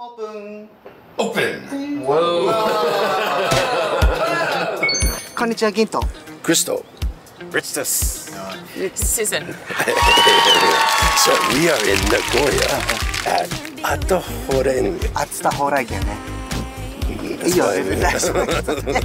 Open. Whoa. こんにちは、ギント。Crystal. Rich this. Susan. So we are in Nagoya at あつた蓬莱軒. あつた蓬莱軒ね。いいよ、全然大丈夫。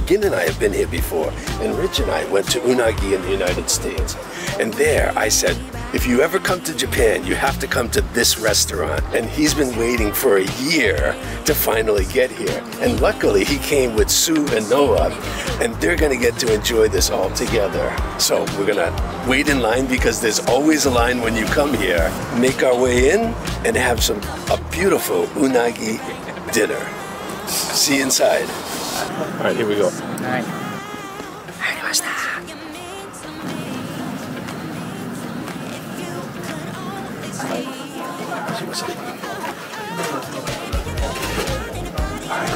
Gin and I have been here before, and Rich and I went to unagi in the United States. And there I said, if you ever come to Japan, you have to come to this restaurant. And he's been waiting for a year to finally get here. And luckily he came with Sue and Noah, and they're gonna get to enjoy this all together. So we're gonna wait in line because there's always a line when you come here. Make our way in and have a beautiful unagi dinner. See you inside. All right, here we go. All right. 入りました。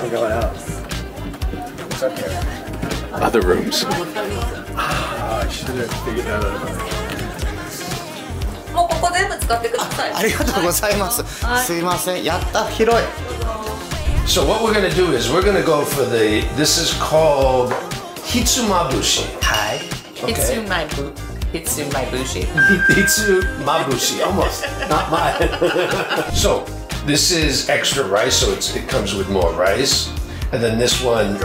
We're going out. What's up here? Other rooms. I should have figured that out. もうここ全部使ってください。ありがとうございます。すいません。やった、広い。 So what we're gonna do is we're gonna go for this is called ひつまぶし. はい。Hitsumabushi. Hitsumabushi, almost. Not mine. So this is extra rice, so it comes with more rice. And then this one,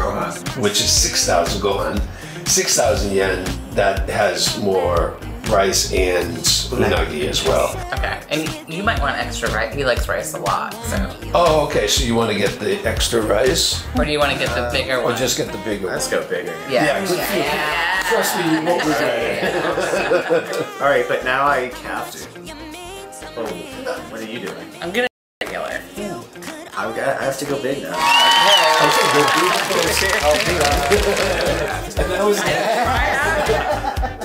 which is 6,000 gohan, 6,000 yen, that has more rice and unagi as well. Okay, and you might want extra rice. He likes rice a lot, so. Oh, okay, so you want to get the extra rice? Or do you want to get the bigger Or one? just get the bigger one? Let's go bigger. Yeah. Trust me, you won't regret it. All right, but now I have to. Oh, what are you doing? I'm gonna regular. I have to go big now.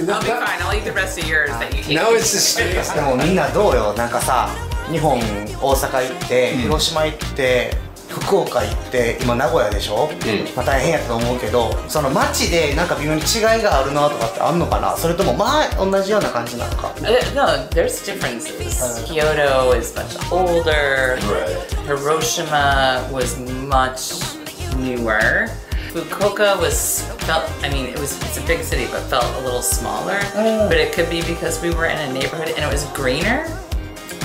I'll be fine. I'll eat the rest of yours that you eat. Now it's just でもみんなどうよ、なんかさ、日本、大阪行って、広島行って、福岡行って、今名古屋でしょ、まあ大変やったと思うけど、その街でなんか微妙に違いがあるなとかってあんのかな、それともまあ同じような感じなのか。No, there's differences. Kyoto is much older. Hiroshima was much newer. Fukuoka it's a big city, but felt a little smaller. But it could be because we were in a neighborhood and it was greener.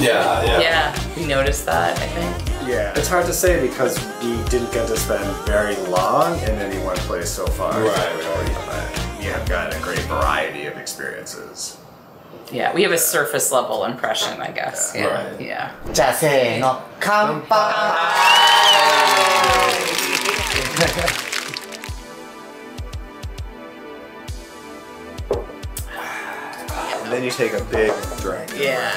Yeah, we noticed that, I think. Yeah, it's hard to say because we didn't get to spend very long in any one place so far. Right. We have gotten a great variety of experiences. Yeah, we have a surface level impression, I guess. Yeah. Right. Yeah. じゃあせーの、乾杯。 And then you take a big drink. Yeah.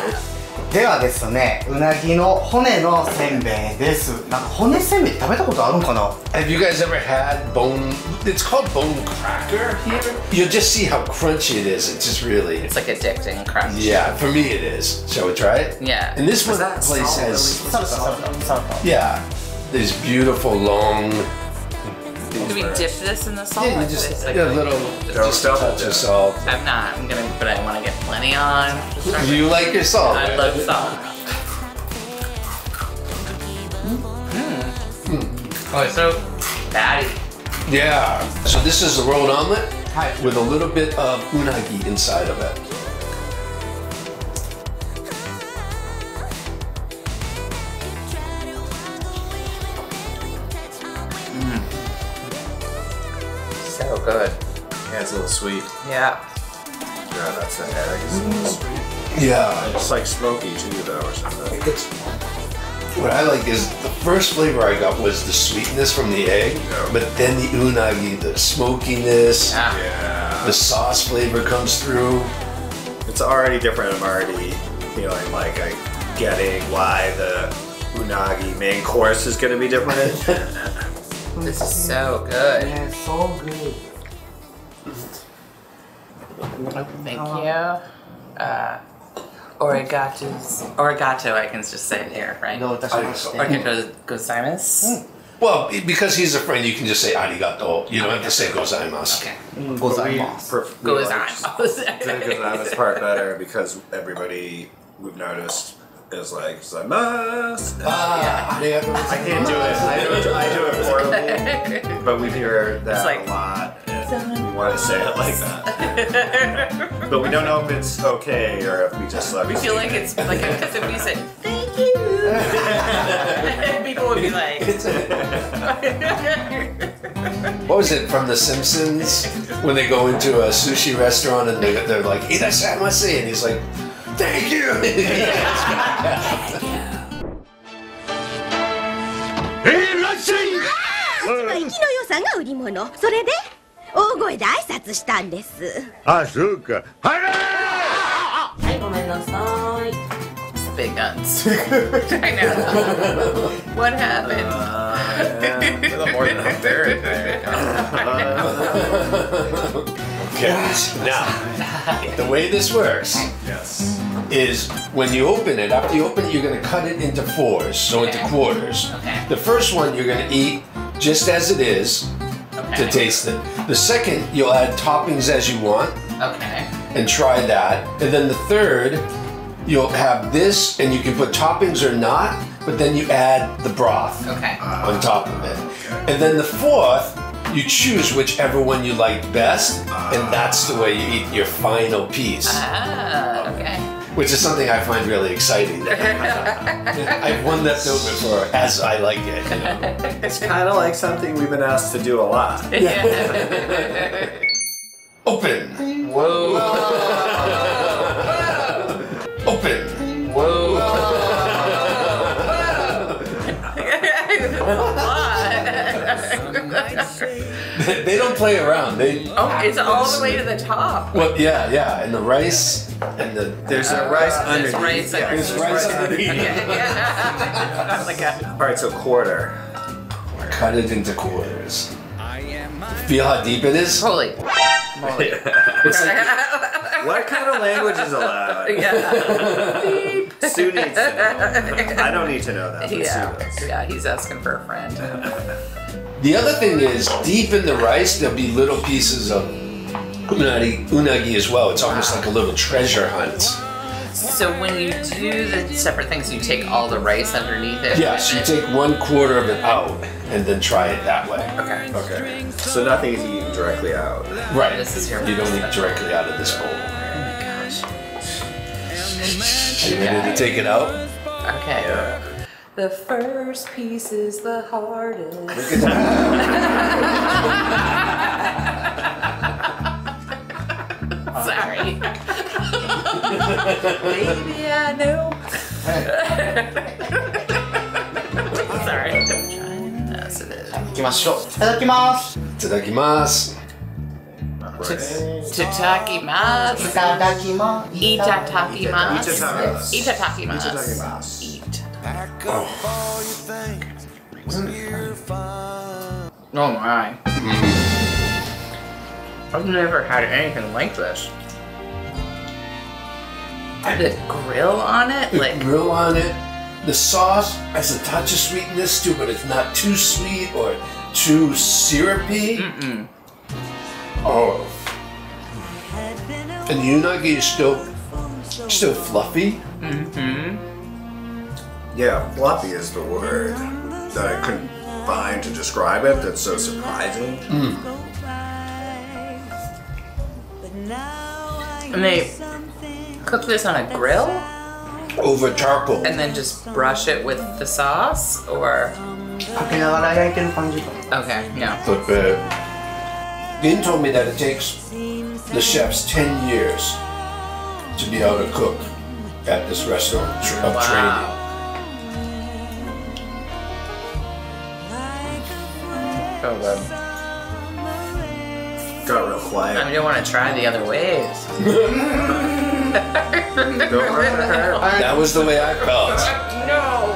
ではですね、うなぎの骨のせんべいです。なんか骨せんべいって食べたことあるんかな？ Have you guys ever had bone? It's called bone cracker here. You'll just see how crunchy it is. It's just really. It's like addicting crunch. Yeah, for me it is. Shall we try it? Yeah. And this one that place salt? has. サルタ、サルタ、サルタ。 Yeah, these beautiful long. Do we dip this in the salt? Yeah, you just a little, just a touch of salt. I'm not. But I want to get plenty on. You like your salt? I love salt. So fatty. Yeah. So this is a rolled omelet with a little bit of unagi inside of it. So good. Yeah, it's a little sweet. Yeah. Yeah, that's the egg. It's a little sweet. Yeah. It's like smoky too, though, or something. What I like is the first flavor I got was the sweetness from the egg, but then the unagi, the smokiness, Yeah. the sauce flavor comes through. It's already different. I'm already feeling like I'm getting why the unagi main course is going to be different. This is so good. Yeah, so good. Thank you. Origato, I can just say it here, right? どういたしまして。 Origato gozaimasu. Well, because he's a friend, you can just say arigato. You don't have to say gozaimasu. Okay. ございます。 We like Gozaimasu. the gozaimasu part better because we've noticed is like "zaimasu." Ah, I can't do it. I do it horribly. But we hear that like, a lot, and we want to say it like that. But we don't know if it's okay or if we just let. We feel like it's like because if we say thank you, people would be like. What was it from The Simpsons when they go into a sushi restaurant and they're like, "Irashaimase," and he's like, "Thank you." Big guns. I know. What happened? A little more than a very big. Okay, now, the way this works Yes. is when you open it, after you open it, you're gonna cut it into fours, so into quarters. Okay. The first one you're gonna eat just as it is to taste it. The second, you'll add toppings as you want Okay. and try that. And then the third, you'll have this and you can put toppings or not, but then you add the broth Okay. on top of it. And then the fourth, you choose whichever one you like best, and that's the way you eat your final piece. Okay. Which is something I find really exciting. I've won that note before, as I like it. You know? It's kind of like something we've been asked to do a lot. Open. Whoa. Open. Whoa. They don't play around. It's all the way to the top. Well, yeah, and the rice and the There's a rice There's underneath. rice Yeah, there's rice underneath. Yeah. Like a, All right, so quarter. Cut it into quarters. Feel how deep it is? holy moly. It's like What kind of language is allowed? Yeah. Sue needs to know. I don't need to know that. But Sue does. Yeah, he's asking for a friend. the other thing is deep in the rice there'll be little pieces of unagi as well. It's almost like a little treasure hunt. So when you do the separate things, you take all the rice underneath it? Yes, you take 1/4 of it out and then try it that way. Okay. Okay. So nothing is eaten directly out. Right. This is your You don't eat directly out of this bowl. Oh my gosh. Are you ready to take it out? Okay. Yeah. The first piece is the hardest. Sorry. Baby, I know. Sorry. Yes, it is. 行きましょう。いただきます。いただきます。 Tatakimasu. いただきます。 Itatakimasu. Itatakimasu. Itatakimasu. Itadakimasu. Oh my. I've never had anything like this. The grill on it? The Like, grill on it. The sauce has a touch of sweetness too, but it's not too sweet or too syrupy. Oh. And the unagi is still fluffy. Yeah, fluffy is the word that I couldn't find to describe it. That's so surprising. and they cook this on a grill Over charcoal. and then just brush it with the sauce? Or. かけながら焼いてる感じかな。 Okay, no. But Gin told me that it takes the chefs 10 years to be able to cook at this restaurant of training. So good. Got real quiet. I don't want to try the other ways. Don't worry about her. That was the way I felt. No!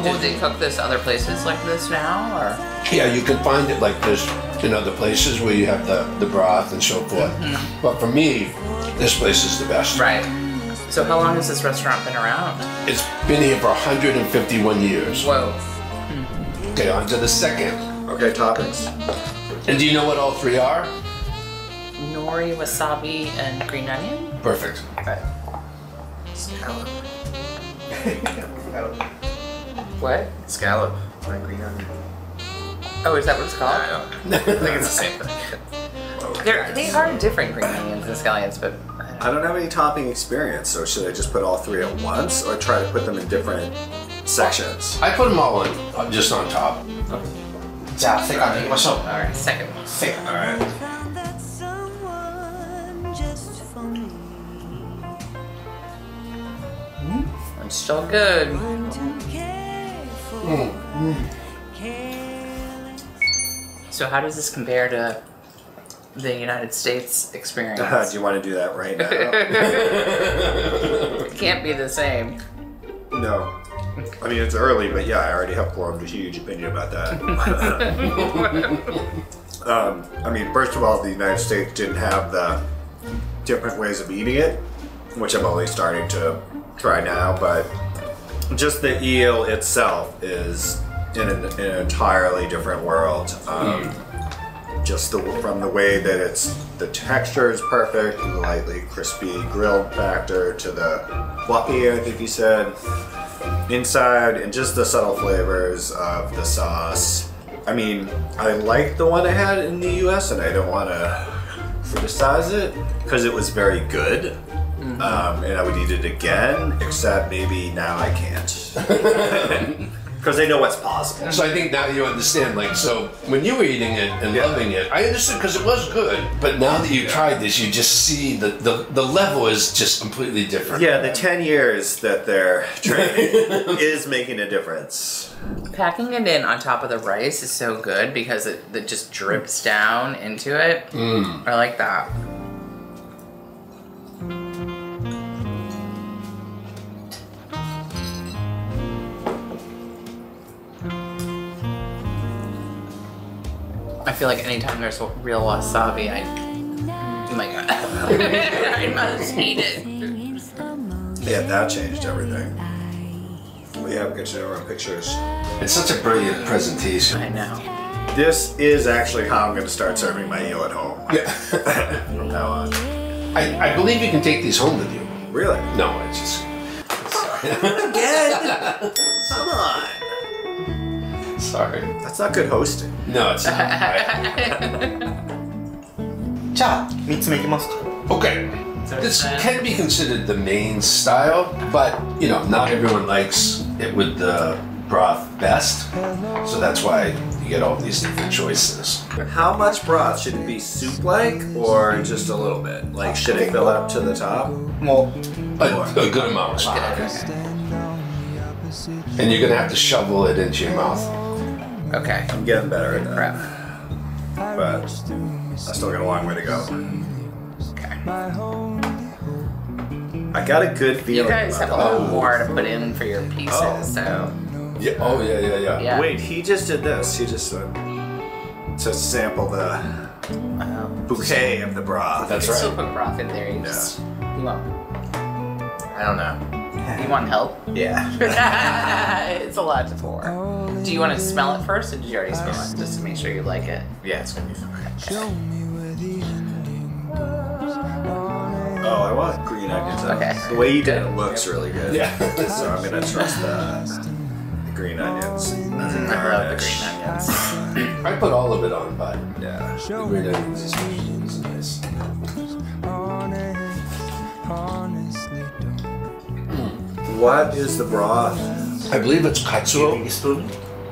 Do they cook this other places like this now, or? Yeah, you can find it like this in other places where you have the broth and so forth. But for me, this place is the best. Right. So how long has this restaurant been around? It's been here for 151 years. Whoa. Okay, on to the second. Okay, toppings. And do you know what all three are? Nori, wasabi, and green onion? Perfect. Okay. Scallop. What? Scallop. Like green onion. Oh, is that what it's called? I think it's the same thing. They are different green onions and scallions, but I don't have any topping experience, so should I just put all three at once or try to put them in different sections? I put them all in, just on top. じゃあセカンドいきましょう。 alright, second one. セカンド。 Alright. It's still good. So how does this compare to the United States experience? Do you want to do that right now? It can't be the same. No. I mean, it's early, but yeah, I already have formed a huge opinion about that. I mean, first of all, the United States didn't have the different ways of eating it, which I'm only starting to try now, but just the eel itself is in an entirely different world. Just from the way that the texture is perfect, the lightly crispy grill factor to the fluffy, I think you said, inside, and just the subtle flavors of the sauce. I mean, I like the one I had in the US, and I don't want to criticize it because it was very good. And I would eat it again, except maybe now I can't. Because they know what's possible. So I think now you understand, like, so when you were eating it and loving it, I understood because it was good. But now that you've tried this, you just see the level is just completely different. Yeah, the 10 years that they're training is making a difference. Packing it in on top of the rice is so good because it just drips down into it. I like that. I feel like anytime there's real wasabi, oh my god, I must eat it. Yeah, that changed everything. We have good to know our pictures. It's such a brilliant presentation. I know. This is actually how I'm going to start serving my eel at home. Yeah. From now on. I believe you can take these home with you. Really? No, I just... Again? Come on. Sorry. That's not good hosting. No, it's not. じゃあ3つ目いきますか。 Okay. This can be considered the main style, but, you know, not everyone likes it with the broth best. So that's why you get all these different choices. How much broth? Should it be soup-like or just a little bit? Like, should it fill up to the top? もう A good amount. And you're going to have to shovel it into your mouth. Okay. I'm getting better at that. Crap. But I still got a long way to go. Okay. I got a good You feeling guys have a about lot more to put in for your pieces, so Yeah. Oh, yeah. yeah. Wait, he just did this. He just to sample the bouquet of the broth. That's You still right. put broth in there. You just you want. I don't know. You want help? Yeah. It's a lot to pour. Do you want to smell it first, or did you already smell it? Just to make sure you like it. Yeah, it's gonna be fun. Oh, I want green onions. Okay. The way you did it looks really good. Yeah. So I'm gonna trust the green onions. I love the green onions. I put all of it on, but Yeah. the green onions is nice. What is the broth? I believe it's katsuo. spoon.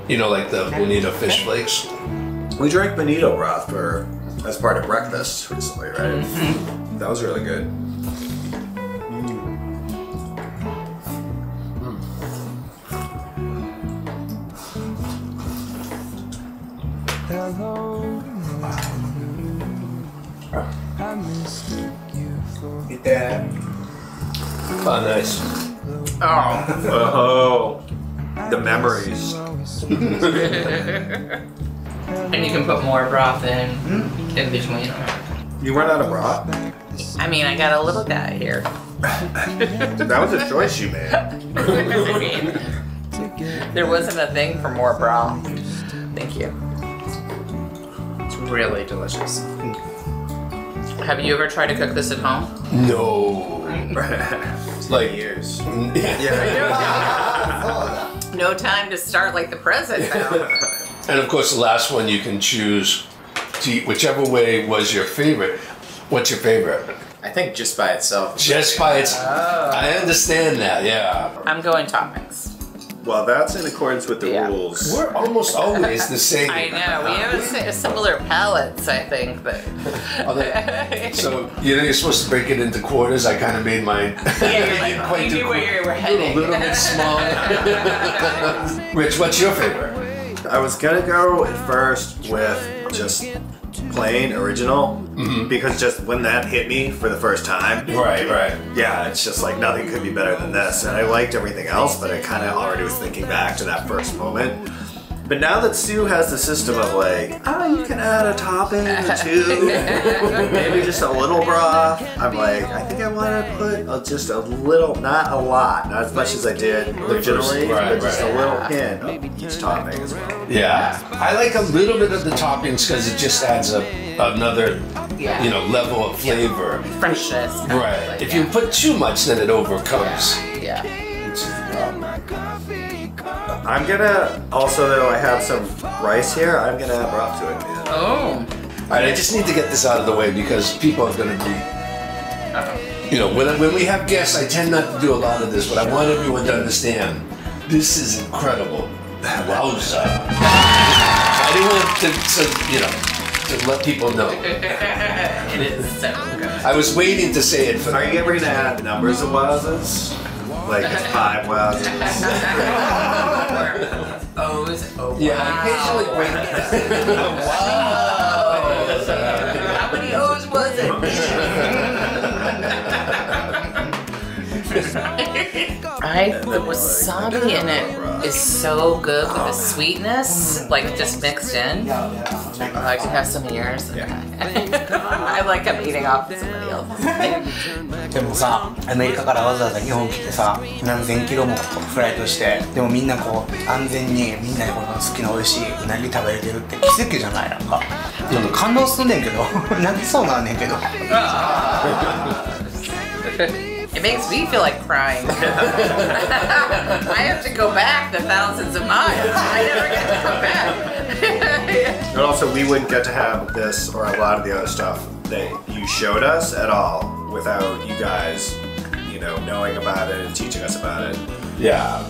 You know, like the bonito fish flakes. We drank bonito broth as part of breakfast recently, right? That was really good. Eat that. Oh, nice. Oh, the memories. And you can put more broth in between. You run out of broth? I mean, I got a little guy here. That was a choice you made. I mean, there wasn't a thing for more broth. Thank you. It's really delicious. Have you ever tried to cook this at home? No. Like years. No time to start like the present now. And of course, the last one you can choose to eat whichever way was your favorite. What's your favorite? I think just by itself. Just by itself. I understand that, yeah. I'm going toppings. Well, that's in accordance with the rules. We're almost always the same. I know, we have a similar palates, I think, but... So, you know, you're supposed to break it into quarters. I kind of made mine. Yeah, you knew where you were heading. A little bit small. Rich, what's your favorite? I was gonna go at first with just plain original because just when that hit me for the first time, Right. yeah, it's just like nothing could be better than this. And I liked everything else, but I kind of already was thinking back to that first moment. But now that Sue has the system of like, you can add a topping or two, maybe just a little broth, I'm like, I think I want to put just a little, not a lot, not as much as I did originally, but just a little hint of each topping as well. Yeah. I like a little bit of the toppings because it just adds another, you know, level of flavor. Freshness. Right. Like, if you put too much, then it overcomes. Yeah. Which is the problem. I'm gonna, also though I have some rice here, I'm gonna add broth to it. Oh. All right, I just need to get this out of the way because people are going to be, you know, when we have guests, I tend not to do a lot of this, but I want everyone to understand, this is incredible. Wowza. I didn't want to, you know, to let people know. It is so good. I was waiting to say it for Are you ever gonna add numbers of wowzas? Like it's 5 wowzas. O's, oh Yeah, wow. occasionally bring How many O's was it? The wasabi in it is so good with the sweetness, like just mixed in. I could have some of yours. I like I'm eating off somebody else. でもさ、アメリカからわざわざ日本来てさ、何千キロもフライトして、でもみんなこう安全にみんなでこの好きな美味しいうなぎ食べれてるって奇跡じゃない？なんかちょっと感動すんねんけど、泣きそうなんねんけど。It makes me feel like crying. I have to go back the thousands of miles. I never get to come back. But also we wouldn't get to have this or a lot of the other stuff that you showed us at all without you guys, you know, knowing about it and teaching us about it. Yeah,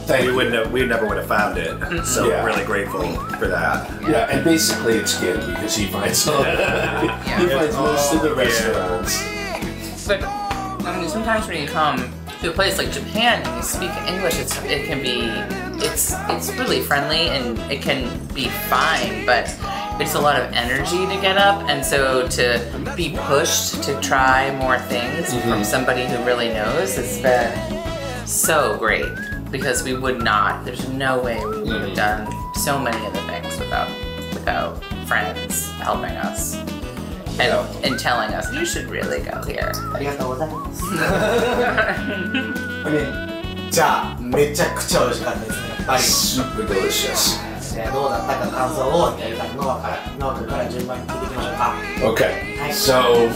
We never would have found it. So Yeah. we're really grateful for that. Yeah, and basically it's good because he finds he finds most of the restaurants. But I mean, sometimes when you come to a place like Japan and you speak English, it's really friendly and it can be fine, but it's a lot of energy to get up, and so to be pushed to try more things from somebody who really knows has been so great, because we would not, there's no way we would have done so many of the things without friends helping us. And telling us, you should really go here. ありがとうございます。じゃあめちゃくちゃ美味しかったですね。やっぱり。 Super delicious. どうだったか感想をノア君から順番に聞いていきましょうか。 Okay, so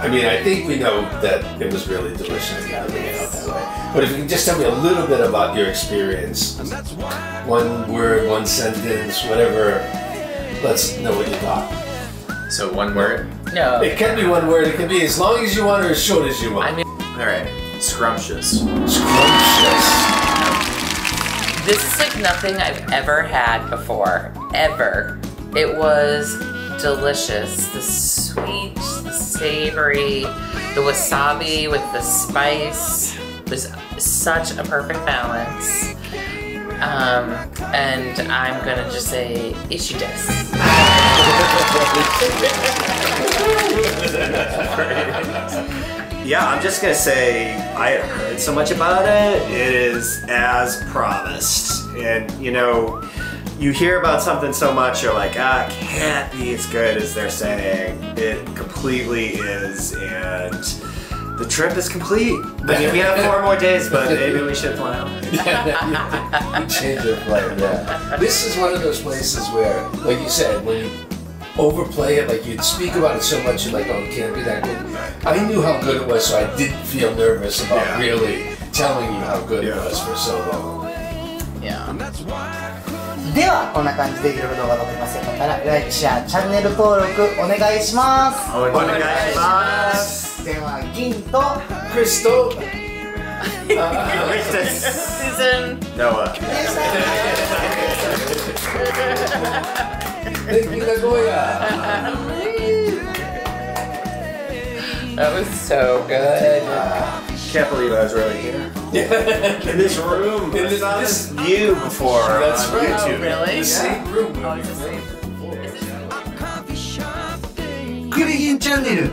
I mean, I think we know that it was really delicious. Bring it out that way. But if you can just tell me a little bit about your experience, one word, one sentence, whatever. Let's know what you thought. So one word? No. It can be one word. It can be as long as you want or as short as you want. I mean, Alright. Scrumptious. Scrumptious. this is like nothing I've ever had before, ever. It was delicious. The sweet, the savory, the wasabi with the spice was such a perfect balance. And I'm gonna just say ishi desu. Yeah, I'm just gonna say I heard so much about it. It is as promised, and you know, you hear about something so much, you're like, it can't be as good as they're saying. It completely is, and the trip is complete. I mean, we have 4 more days, but maybe we should plan. Change your plan, yeah. This is one of those places where, like you said, when you overplay it, like you'd speak about it so much, you're like, oh, it can't be that good. I knew how good it was, so I didn't feel nervous about really telling you how good it was for so long. Yeah. ではこんな感じでいろいろ動画が残りますよかったらライクシェアチャンネル登録お願いします。お願いします。では銀とクリスト Susan. Noah. Thank you, Nagoya. That was so good. Can't believe I was really here. In this room. In I this- saw this view before That's on right. YouTube. Oh, really? The same room. Oh, it's the same. クリギンチャンネル